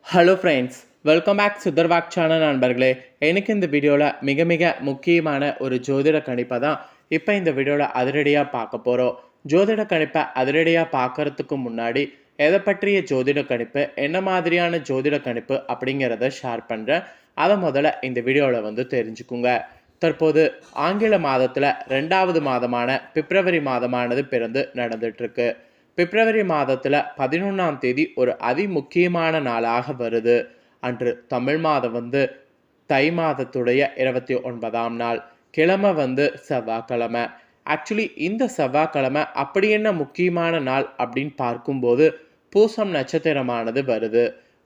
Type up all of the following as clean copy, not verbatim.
Hello friends, welcome back சித்தர்வாக் channel நண்பர்களே. எனக்கு இந்த வீடியோவில் மிக மிக முக்கியமான ஒரு ஜோதிட கணிப்பை தான் இப்போ இந்த வீடியோவில் அதிரடியாக பார்க்க போகிறோம். ஜோதிட கணிப்பை அதிரடியாக பார்க்கறதுக்கு முன்னாடி எதை பற்றிய ஜோதிட கணிப்பு, என்ன மாதிரியான ஜோதிட கணிப்பு அப்படிங்கிறத ஷேர் பண்ணுறேன். அதை முதல்ல இந்த வீடியோவில் தெரிஞ்சுக்குங்க. தற்போது ஆங்கில மாதத்தில் 2வது மாதமான பிப்ரவரி மாதமானது பிறந்து நடந்துட்டுருக்கு. பிப்ரவரி மாதத்தில் 11ஆம் தேதி ஒரு அதிமுக்கியமான நாளாக வருது. அன்று தமிழ் மாதம் தை மாதத்துடைய 29ஆம் நாள். கிழமை செவ்வாய்க்கிழமை. ஆக்சுவலி இந்த செவ்வாய்க்கிழமை அப்படி என்ன முக்கியமான நாள் அப்படின்னு பார்க்கும்போது பூசம் நட்சத்திரமானது வருது.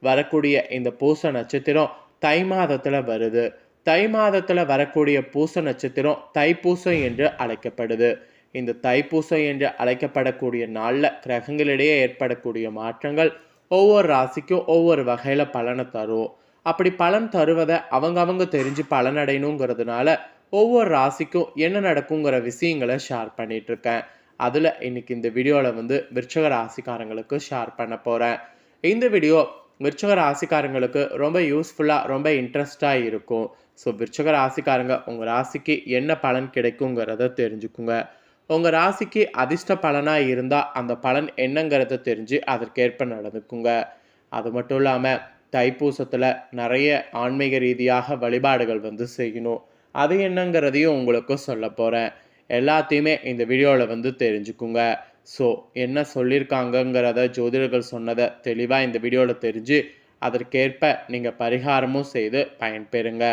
வரக்கூடிய இந்த பூச நட்சத்திரம் தை மாதத்தில் வருது. தை மாதத்தில் வரக்கூடிய பூச நட்சத்திரம் தைப்பூசம் என்று அழைக்கப்படுது. இந்த தைப்பூசம் என்று அழைக்கப்படக்கூடிய நாளில் கிரகங்களிடையே ஏற்படக்கூடிய மாற்றங்கள் ஒவ்வொரு ராசிக்கும் ஒவ்வொரு வகையில் பலனை தரும். அப்படி பலன் தருவதை அவங்க தெரிஞ்சு பலனடையணுங்கிறதுனால ஒவ்வொரு ராசிக்கும் என்ன நடக்குங்கிற விஷயங்களை ஷேர் பண்ணிட்டு இருக்கேன். அதில் இன்னைக்கு இந்த வீடியோவில் விருச்சிக ராசிக்காரங்களுக்கு ஷேர் பண்ண போகிறேன். இந்த வீடியோ விருச்சிக ராசிக்காரங்களுக்கு ரொம்ப யூஸ்ஃபுல்லாக ரொம்ப இன்ட்ரெஸ்டாக இருக்கும். ஸோ விருச்சிக ராசிக்காரங்க உங்கள் ராசிக்கு என்ன பலன் கிடைக்குங்கிறத தெரிஞ்சுக்குங்க. உங்கள் ராசிக்கு அதிர்ஷ்ட பலனாக இருந்தால் அந்த பலன் என்னங்கிறத தெரிஞ்சு அதற்கேற்ப நடந்துக்குங்க. அது மட்டும் இல்லாமல் தைப்பூசத்தில் நிறைய ஆன்மீக ரீதியாக வழிபாடுகள் செய்யணும். அது என்னங்கிறதையும் உங்களுக்கு சொல்ல போகிறேன். எல்லாத்தையுமே இந்த வீடியோவில் தெரிஞ்சுக்குங்க. ஸோ என்ன சொல்லியிருக்காங்கங்கிறத ஜோதிடர்கள் சொன்னதை தெளிவாக இந்த வீடியோவில் தெரிஞ்சு அதற்கேற்ப நீங்கள் பரிகாரமும் செய்து பயன்பெறுங்க.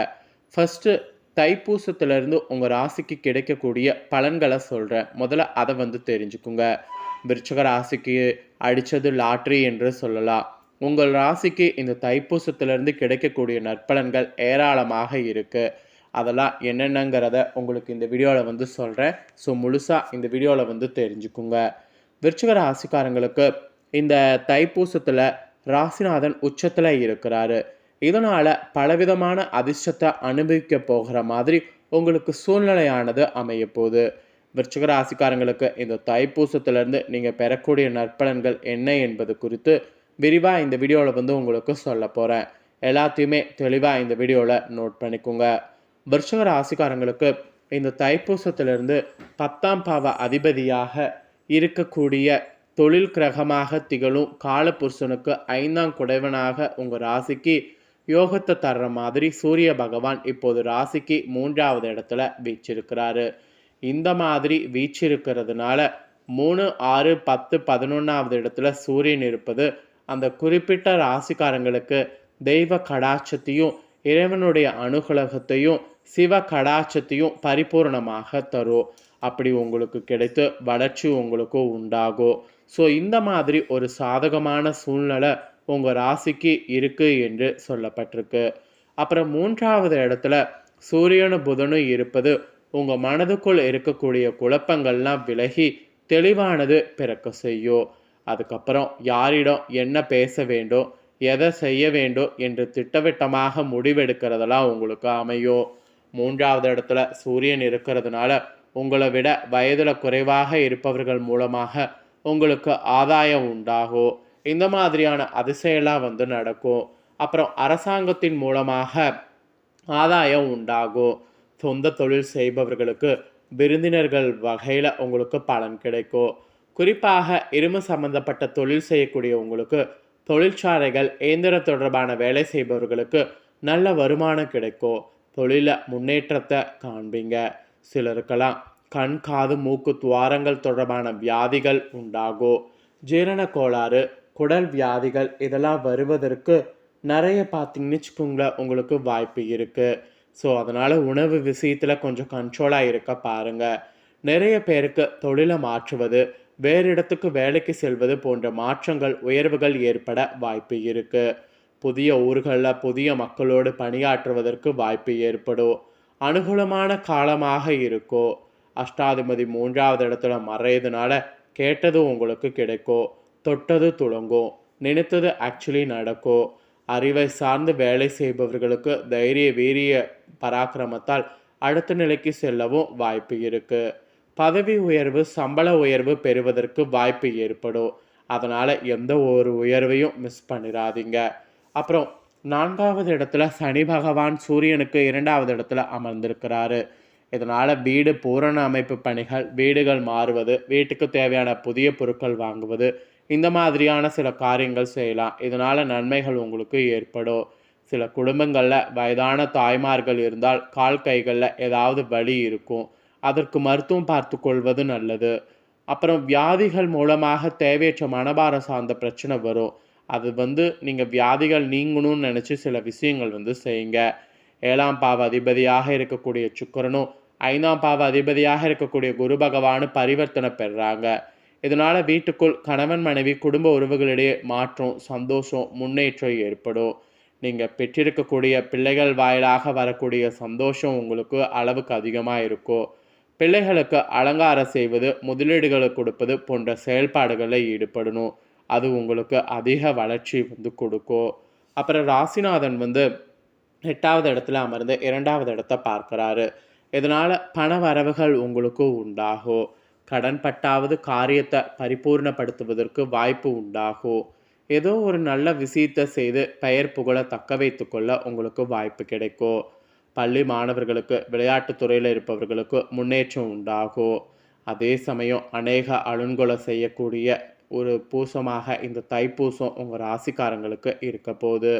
ஃபஸ்ட்டு தைப்பூசத்துலேருந்து உங்கள் ராசிக்கு கிடைக்கக்கூடிய பலன்களை சொல்கிறேன். முதல்ல அதை தெரிஞ்சுக்குங்க. விருச்சிக ராசிக்கு அடித்தது லாட்ரி என்று சொல்லலாம். உங்கள் ராசிக்கு இந்த தைப்பூசத்துலேருந்து கிடைக்கக்கூடிய நற்பலன்கள் ஏராளமாக இருக்குது. அதெல்லாம் என்னென்னங்கிறத உங்களுக்கு இந்த வீடியோவில் சொல்கிறேன். ஸோ முழுசாக இந்த வீடியோவில் தெரிஞ்சுக்குங்க. விருச்சிக ராசிக்காரங்களுக்கு இந்த தைப்பூசத்தில் ராசிநாதன் உச்சத்தில் இருக்கிறாரு. இதனால் பலவிதமான அதிர்ஷ்டத்தை அனுபவிக்க போகிற மாதிரி உங்களுக்கு சூழ்நிலையானது அமைய போகுது. விருச்சிக ராசிக்காரங்களுக்கு இந்த தைப்பூசத்திலேருந்து நீங்கள் பெறக்கூடிய நற்பலன்கள் என்ன என்பது குறித்து விரிவாக இந்த வீடியோவில் உங்களுக்கு சொல்ல போகிறேன். எல்லாத்தையுமே தெளிவாக இந்த வீடியோவில் நோட் பண்ணிக்கோங்க. விருச்சிக ராசிக்காரங்களுக்கு இந்த தைப்பூசத்திலிருந்து 10ஆம் பாவ அதிபதியாக இருக்கக்கூடிய தொழில் கிரகமாக திகழும் காலபுருஷனுக்கு 5ஆம் குடைவனாக உங்கள் ராசிக்கு யோகத்தை தர்ற மாதிரி சூரிய பகவான் இப்போது ராசிக்கு 3வது இடத்துல வீச்சிருக்கிறாரு. இந்த மாதிரி வீச்சிருக்கிறதுனால 3, 6, 10, 11வது இடத்துல சூரியன் இருப்பது அந்த குறிப்பிட்ட ராசிக்காரங்களுக்கு தெய்வ கடாட்சத்தையும் இறைவனுடைய அனுகூலத்தையும் சிவ கடாட்சத்தையும் பரிபூர்ணமாக தரும். அப்படி உங்களுக்கு கிடைத்து வளர்ச்சி உங்களுக்கு உண்டாகும். ஸோ இந்த மாதிரி ஒரு சாதகமான சூழ்நிலை உங்கள் ராசிக்கு இருக்குது என்று சொல்லப்பட்டிருக்கு. அப்புறம் 3வது இடத்துல சூரியனும் புதனும் இருப்பது உங்கள் மனதுக்குள் இருக்கக்கூடிய குழப்பங்கள்லாம் விலகி தெளிவானது பிறக்க செய்யும். அதுக்கப்புறம் யாரிடம் என்ன பேச வேண்டும், எதை செய்ய வேண்டும் என்று திட்டவட்டமாக முடிவெடுக்கிறதெல்லாம் உங்களுக்கு அமையும். 3வது இடத்துல சூரியன் இருக்கிறதுனால உங்களை விட வயதில் குறைவாக இருப்பவர்கள் மூலமாக உங்களுக்கு ஆதாயம் உண்டாகும். இந்த மாதிரியான அதிசயம்லாம் நடக்கும். அப்புறம் அரசாங்கத்தின் மூலமாக ஆதாயம் உண்டாகும். சொந்த தொழில் செய்பவர்களுக்கு விருந்தினர்கள் வகையில் உங்களுக்கு பலன் கிடைக்கும். குறிப்பாக இரும்பு சம்பந்தப்பட்ட தொழில் செய்யக்கூடிய உங்களுக்கு தொழிற்சாலைகள் இயந்திரம் தொடர்பான வேலை செய்பவர்களுக்கு நல்ல வருமானம் கிடைக்கும். தொழிலில் முன்னேற்றத்தை காண்பீங்க. சிலருக்கெல்லாம் கண், காது, மூக்கு துவாரங்கள் தொடர்பான வியாதிகள் உண்டாகும். ஜீரண கோளாறு, குடல் வியாதிகள் இதெல்லாம் வருவதற்கு நிறைய பார்த்தீங்கன்னு வச்சுக்கோங்களேன் உங்களுக்கு வாய்ப்பு இருக்குது. ஸோ அதனால் உணவு விஷயத்தில் கொஞ்சம் கண்ட்ரோலாக இருக்க பாருங்கள். நிறைய பேருக்கு தொழிலை மாற்றுவது, வேறு இடத்துக்கு வேலைக்கு செல்வது போன்ற மாற்றங்கள் உயர்வுகள் ஏற்பட வாய்ப்பு இருக்குது. புதிய ஊர்களில் புதிய மக்களோடு பணியாற்றுவதற்கு வாய்ப்பு ஏற்படும். அனுகூலமான காலமாக இருக்கும். அஷ்டாதிபதி 3வது இடத்துல மறையதுனால கேட்டது உங்களுக்கு கிடைக்கும். தொட்டது துளங்கும். நினைத்தது ஆக்சுவலி நடக்கும். அறிவை சார்ந்து வேலை செய்பவர்களுக்கு தைரிய வீரிய பராக்கிரமத்தால் அடுத்த நிலைக்கு செல்லவும் வாய்ப்பு இருக்குது. பதவி உயர்வு, சம்பள உயர்வு பெறுவதற்கு வாய்ப்பு ஏற்படும். அதனால் எந்த ஒரு உயர்வையும் மிஸ் பண்ணிடாதீங்க. அப்புறம் 4வது இடத்துல சனி பகவான் சூரியனுக்கு 2வது இடத்துல அமர்ந்திருக்கிறாரு. இதனால் வீடு பூரண அமைப்பு பணிகள், வீடுகள் மாறுவது, வீட்டுக்கு தேவையான புதிய பொருட்கள் வாங்குவது, இந்த மாதிரியான சில காரியங்கள் செய்யலாம். இதனால் நன்மைகள் உங்களுக்கு ஏற்படும். சில குடும்பங்களில் வயதான தாய்மார்கள் இருந்தால் கால் கைகளில் ஏதாவது வலி இருக்கும். அதற்கு மருத்துவம் பார்த்து கொள்வது நல்லது. அப்புறம் வியாதிகள் மூலமாக தேவையற்ற மனபாரம் சார்ந்த பிரச்சனை வரும். அது நீங்கள் வியாதிகள் நீங்கணும்னு நினச்சி சில விஷயங்கள் செய்யுங்க. 7ஆம் பாவ அதிபதியாக இருக்கக்கூடிய சுக்கிரனும் 5ஆம் பாவ அதிபதியாக இருக்கக்கூடிய குரு பகவானும் பரிவர்த்தனை பெறுறாங்க. இதனால் வீட்டுக்குள் கணவன் மனைவி குடும்ப உறவுகளிடையே மாற்றம், சந்தோஷம், முன்னேற்றம் ஏற்படும். நீங்கள் பெற்றிருக்கக்கூடிய பிள்ளைகள் வாயிலாக வரக்கூடிய சந்தோஷம் உங்களுக்கு அளவுக்கு அதிகமாக இருக்கும். பிள்ளைகளுக்கு அலங்காரம் செய்வது, முதலீடுகளை கொடுப்பது போன்ற செயல்பாடுகளில் ஈடுபடணும். அது உங்களுக்கு அதிக வளர்ச்சி கொடுக்கும். அப்புறம் ராசிநாதன் 8வது இடத்துல அமர்ந்து 2வது இடத்த பார்க்குறாரு. இதனால் பண வரவுகள் உங்களுக்கு உண்டாகும். கடன் பட்டாவது காரியத்தை பரிபூர்ணப்படுத்துவதற்கு வாய்ப்பு உண்டாகும். ஏதோ ஒரு நல்ல விஷயத்தை செய்து பெயர் புகழ தக்க வைத்து கொள்ள உங்களுக்கு வாய்ப்பு கிடைக்கும். பள்ளி மாணவர்களுக்கு, விளையாட்டுத் துறையில் இருப்பவர்களுக்கு முன்னேற்றம் உண்டாகும். அதே சமயம் அநேக அலுன்கொலை செய்யக்கூடிய ஒரு பூசமாக இந்த தைப்பூசம் உங்கள் ராசிக்காரங்களுக்கு இருக்க போகுது.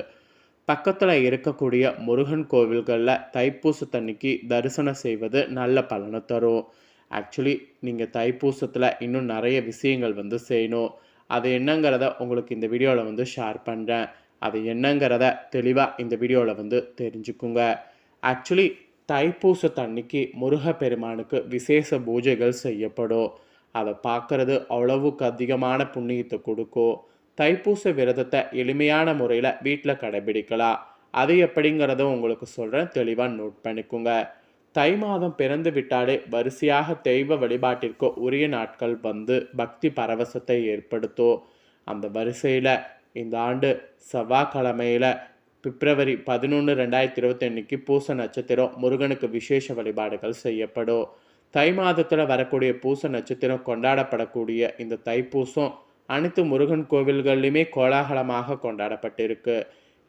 பக்கத்தில் இருக்கக்கூடிய முருகன் கோவில்களில் தைப்பூசத்தன்னைக்கு தரிசனம் செய்வது நல்ல பலனை தரும். ஆக்சுவலி நீங்கள் தைப்பூசத்தில் இன்னும் நிறைய விஷயங்கள் செய்யணும். அது என்னங்கிறத உங்களுக்கு இந்த வீடியோவில் ஷேர் பண்ணுறேன். அது என்னங்கிறத தெளிவாக இந்த வீடியோவில் தெரிஞ்சுக்குங்க. ஆக்சுவலி தைப்பூசத்தன்னைக்கு முருகப்பெருமானுக்கு விசேஷ பூஜைகள் செய்யப்படும். அதை பார்க்குறது அவ்வளவுக்கு அதிகமான புண்ணியத்தை கொடுக்கும். தைப்பூச விரதத்தை எளிமையான முறையில் வீட்டில் கடைபிடிக்கலாம். அது எப்படிங்கிறத உங்களுக்கு சொல்கிறேன், தெளிவாக நோட் பண்ணிக்கோங்க. தை மாதம் பிறந்து விட்டாலே வரிசையாக தெய்வ வழிபாட்டிற்கு உரிய நாட்கள் பக்தி பரவசத்தை ஏற்படுத்தும். அந்த வரிசையில் இந்த ஆண்டு செவ்வாய்க்கிழமையில் பிப்ரவரி 11, 2021 பூச நட்சத்திரம் முருகனுக்கு விசேஷ வழிபாடுகள் செய்யப்படும். தை மாதத்தில் வரக்கூடிய பூச நட்சத்திரம் கொண்டாடப்படக்கூடிய இந்த தைப்பூசம் அனைத்து முருகன் கோவில்கள்லையுமே கோலாகலமாக கொண்டாடப்பட்டிருக்கு.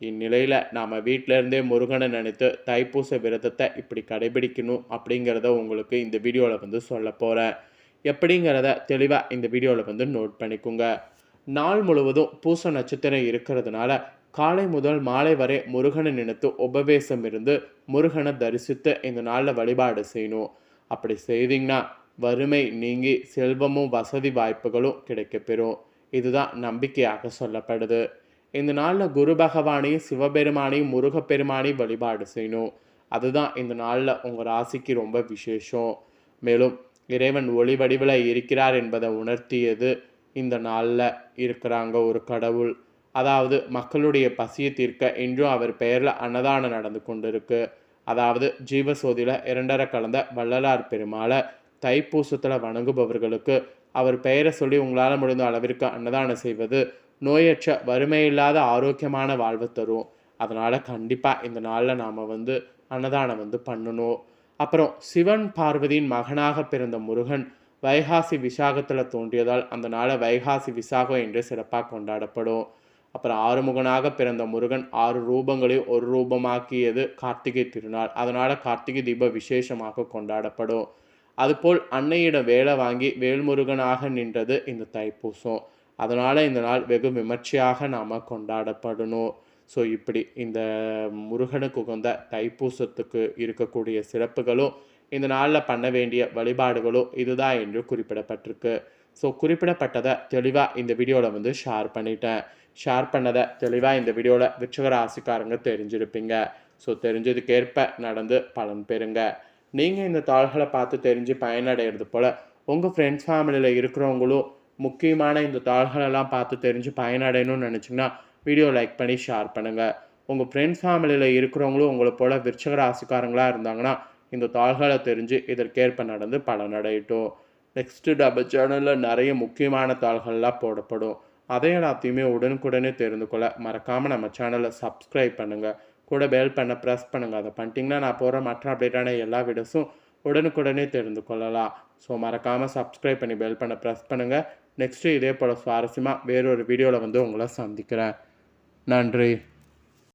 இந்நிலையில் நாம் வீட்டிலேருந்தே முருகனை நினைத்து தைப்பூச விரதத்தை இப்படி கடைபிடிக்கணும் அப்படிங்கிறத உங்களுக்கு இந்த வீடியோவில் சொல்ல போகிறேன். எப்படிங்கிறத தெளிவாக இந்த வீடியோவில் நோட் பண்ணிக்கோங்க. நாள் முழுவதும் பூச நட்சத்திரம் இருக்கிறதுனால காலை முதல் மாலை வரை முருகனை நினைத்து உபவேசம் இருந்து முருகனை தரிசித்து இந்த நாளில் வழிபாடு செய்யணும். அப்படி செய்தீங்கன்னா வறுமை நீங்கி செல்வமும் வசதி வாய்ப்புகளும் கிடைக்கப்பெறும். இதுதான் நம்பிக்கையாக சொல்லப்படுது. இந்த நாளில் குரு பகவானையும் சிவபெருமானையும் முருகப்பெருமானையும் வழிபாடு செய்யணும். அதுதான் இந்த நாளில் உங்கள் ராசிக்கு ரொம்ப விசேஷம். மேலும் இறைவன் ஒளி வடிவில் இருக்கிறார் என்பதை உணர்த்தியது இந்த நாளில் இருக்கிறாங்க ஒரு கடவுள். அதாவது மக்களுடைய பசியை தீர்க்க இன்றும் அவர் பெயரில் அன்னதானம் நடந்து கொண்டிருக்கு. அதாவது ஜீவசோதியில் 2 கலந்த வள்ளலார் பெருமாளை தைப்பூசத்தில் வணங்குபவர்களுக்கு அவர் பெயரை சொல்லி உங்களால் முடிந்த அளவிற்கு அன்னதானம் செய்வது நோயற்ற வறுமையில்லாத ஆரோக்கியமான வாழ்வு தரும். அதனால் கண்டிப்பாக இந்த நாளில் நாம் அன்னதானம் பண்ணணும். அப்புறம் சிவன் பார்வதியின் மகனாக பிறந்த முருகன் வைகாசி விசாகத்தில் தோன்றியதால் அந்த நாளை வைகாசி விசாகம் என்று சிறப்பாக கொண்டாடப்படும். அப்புறம் ஆறுமுகனாக பிறந்த முருகன் 6 ரூபங்களையும் ஒரு ரூபமாக்கியது கார்த்திகை திருநாள். அதனால் கார்த்திகை தீப விசேஷமாக கொண்டாடப்படும். அதுபோல் அன்னையிடம் வேலை வாங்கி வேல்முருகனாக நின்றது இந்த தைப்பூசம். அதனால் இந்த நாள் வெகு விமர்சையாக நாம் கொண்டாடப்படணும். ஸோ இப்படி இந்த முருகனுக்கு உகந்த தைப்பூசத்துக்கு இருக்கக்கூடிய சிறப்புகளும் இந்த நாளில் பண்ண வேண்டிய வழிபாடுகளும் இதுதான் என்று குறிப்பிடப்பட்டிருக்கு. ஸோ குறிப்பிடப்பட்டதை தெளிவாக இந்த வீடியோவில் ஷேர் பண்ணிட்டேன். ஷேர் பண்ணதை தெளிவாக இந்த வீடியோவில் விருச்சிக ராசிக்காரங்க தெரிஞ்சிருப்பீங்க. ஸோ தெரிஞ்சதுக்கேற்ப நடந்து பலன் பெறுங்க. நீங்கள் இந்த தாள்களை பார்த்து தெரிஞ்சு பயனடைகிறது போல் உங்கள் ஃப்ரெண்ட்ஸ் ஃபேமிலியில் இருக்கிறவங்களும் முக்கியமான இந்த தாள்களெல்லாம் பார்த்து தெரிஞ்சு பயனடையணும்னு நினச்சிங்கன்னா வீடியோ லைக் பண்ணி ஷேர் பண்ணுங்கள். உங்கள் ஃப்ரெண்ட்ஸ் ஃபேமிலியில் இருக்கிறவங்களும் உங்களை போல் விருச்சிக ராசிக்காரங்களாக இருந்தாங்கன்னா இந்த தாள்களை தெரிஞ்சு இதற்கேற்ப நடந்து பலனடையட்டும். நெக்ஸ்ட்டு நம்ம சேனலில் நிறைய முக்கியமான தாள்கள்லாம் போடப்படும். அதை எல்லாத்தையுமே உடனுக்குடனே தெரிந்து கொள்ள மறக்காமல் நம்ம சேனலை சப்ஸ்கிரைப் பண்ணுங்கள். கூட பெல் பண்ண ப்ரெஸ் பண்ணுங்கள். அதை பண்ணிட்டீங்கன்னா நான் போகிற மற்ற அப்டேட்டான எல்லா வீடியோஸும் உடனுக்குடனே தெரிந்து கொள்ளலாம். ஸோ மறக்காமல் சப்ஸ்கிரைப் பண்ணி பெல் பண்ண ப்ரெஸ் பண்ணுங்கள். நெக்ஸ்ட்டு இதே போல் சுவாரஸ்யமாக வேறொரு வீடியோவில் உங்களை சந்திக்கிறேன். நன்றி.